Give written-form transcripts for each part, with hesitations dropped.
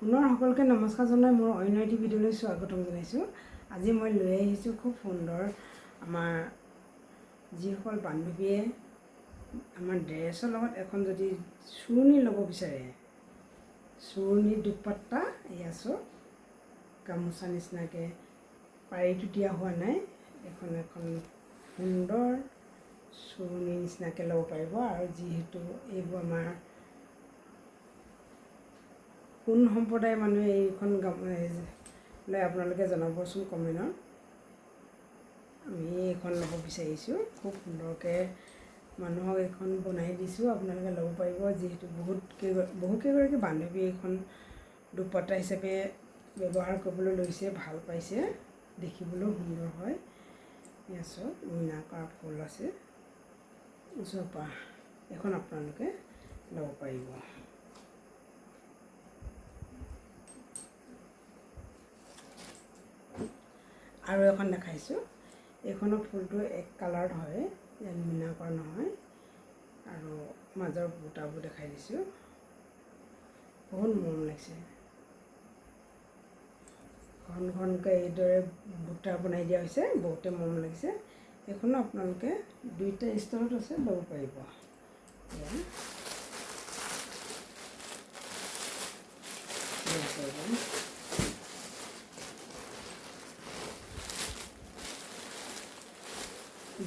পুনৰ সকলোকে নমস্কাৰ জনাই মোৰ অন্য এটি ভিডিঅ'লৈ স্বাগতম জনাইছোঁ। আজি মই লৈ আহিছোঁ খুব সুন্দৰ আমাৰ যিসকল বান্ধৱীয়ে আমাৰ ড্ৰেছৰ লগত এখন যদি চুৰণি ল'ব বিচাৰে, চুৰণি দুপাট্টা এয়া চাওক, গামোচা নিচিনাকৈ পাৰিটো দিয়া হোৱা নাই, এখন সুন্দৰ চুৰণি নিচিনাকৈ ল'ব পাৰিব। আৰু যিহেতু এইবোৰ আমাৰ কোন সম্প্ৰদায়ৰ মানুহে এইখন লৈ আপোনালোকে জনাবচোন কমেণ্টত। আমি এইখন ল'ব বিচাৰিছোঁ, খুব সুন্দৰকৈ মানুহক এইখন বনাই দিছোঁ, আপোনালোকে ল'ব পাৰিব। যিহেতু বহুকেইগৰাকী বান্ধৱীয়ে এইখন দুপাট্টা হিচাপে ব্যৱহাৰ কৰিবলৈ লৈছে, ভাল পাইছে, দেখিবলৈও সুন্দৰ হয়। এয়া চাওক, মীনা কৰা ফুল আছে ওচৰৰ পৰা, এইখন আপোনালোকে ল'ব পাৰিব। আৰু এখন দেখাইছোঁ, এইখনৰ ফুলটো এক কালাৰত হয়, ইয়াত মীনা কৰা নহয়। আৰু মাজৰ বুটাবোৰ দেখাই দিছোঁ, বহুত মৰম লাগিছে। ঘন ঘনকৈ এইদৰে বুটা বনাই দিয়া হৈছে, বহুতে মৰম লাগিছে। এইখনো আপোনালোকে দুইটা ষ্টাইলত আছে, ল'ব পাৰিব।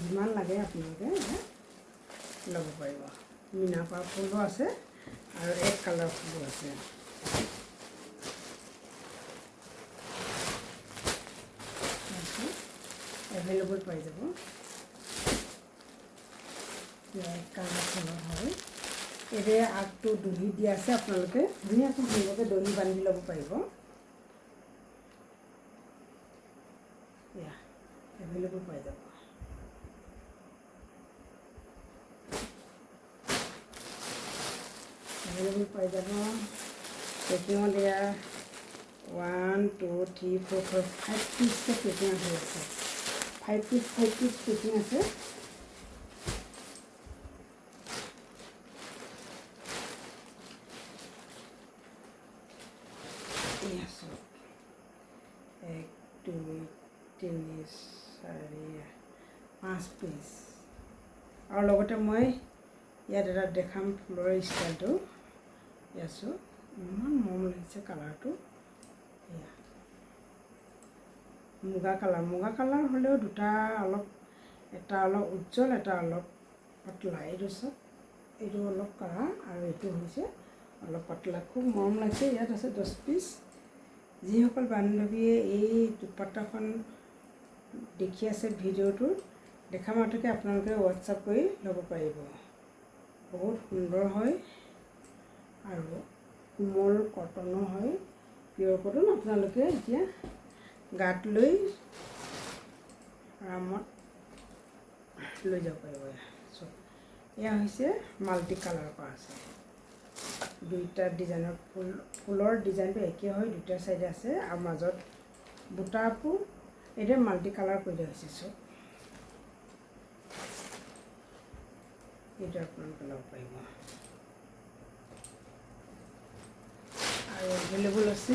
যিমান লাগে আপোনালোকে ল'ব পাৰিব। মীনা কৰা ফুলো আছে আৰু এক কালাৰ ফুলো আছে। এভেইলেবল পাই যাব। এক কালাৰ ফুলৰ হয়, এইদৰে আগটো দহি দিয়া আছে, আপোনালোকে ধুনীয়াকৈ সুন্দৰকৈ দহি বান্ধি ল'ব পাৰিব। এয়া এভেইলেবল পাই যাব। এভেইলেবল পাই যাব। পেকিঙত এয়া 1 2 3 4 5 পিচকৈ পেকিং হৈ আছে। 5 পিচ পেকিং আছে। এয়া চাওক, 1 2 3 4 5 পিচ। আৰু লগতে মই ইয়াত এটা দেখাম ফুলৰ ষ্টাইলটো। এয়া চাওক, ইমান মৰম লাগিছে কালাৰটো। এয়া মুগা কালাৰ হ'লেও দুটা অলপ, এটা অলপ উজ্জ্বল, এটা অলপ পাতলা। এইটো চাওক, এইটো অলপ কাঢ়া আৰু এইটো হৈছে অলপ পাতলা, খুব মৰম লাগিছে। ইয়াত আছে 10 পিচ। যিসকল বান্ধৱীয়ে এই দুপাট্টাখন দেখি আছে ভিডিঅ'টোত, দেখা মাত্ৰকে আপোনালোকে হোৱাটছআপ কৰি ল'ব পাৰিব। বহুত সুন্দৰ হয় আৰু কোমল কটনৰ হয়, পিয়ৰ কটন। আপোনালোকে এতিয়া গাত লৈ আৰামত লৈ যাব পাৰিব। এয়া হৈছে মাল্টি কালাৰ কৰা আছে, দুইটা ডিজাইনৰ ফুলৰ ডিজাইনটো একেই হয়, দুইটা চাইডে আছে। আৰু মাজত বুটাবোৰ এইদৰে মাল্টি কালাৰ কৰি দিয়া হৈছে। চব এইটো আপোনালোকে ল'ব পাৰিব। আৰু এভেইলেবল আছে।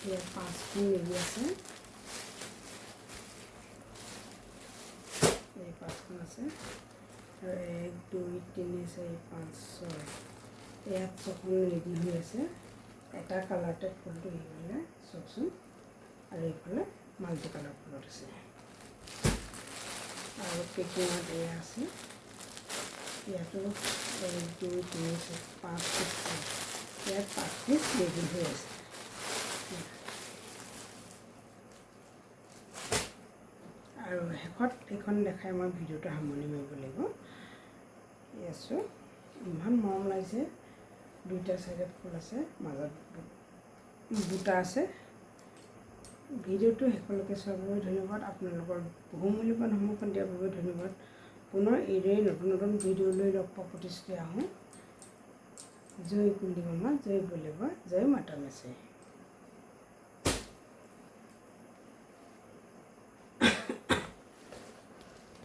ইয়াত 5খন মেলি আছে, এই 5খন আছে। আৰু 1 2 3 4 5 6, ইয়াত 6খন ৰেডি হৈ আছে। এটা কালাৰতে ফুলটো এইফালে চাওকচোন, আৰু এইফালে মাল্টি কালাৰ ফুলত আছে। আৰু পেকিঙত এয়া আছে, ইয়াতো 1 2 3 4 5 পিচ, ইয়াত 5 পিচ ৰেডি হৈ আছে। আৰু শেষত এইখন দেখাই মই ভিডিঅ'টো সামৰণি মাৰিব লাগিব। এয়া চাওক, ইমান মৰম লাগিছে। দুইটা চাইডে ফুল আছে, মাজত বুটা আছে। ভিডিঅ'টো শেষলৈকে চোৱাৰ বাবে ধন্যবাদ। আপোনালোকৰ বহুমূল্যৱান সময়কণ দিয়াৰ বাবে ধন্যবাদ। পুনৰ এইদৰে নতুন ভিডিঅ' লৈ লগ পোৱা প্ৰতিশ্ৰুতি আহোঁ। জয় কুন্দি মামা, জয় বলেবা, জয় মাতা মেছে।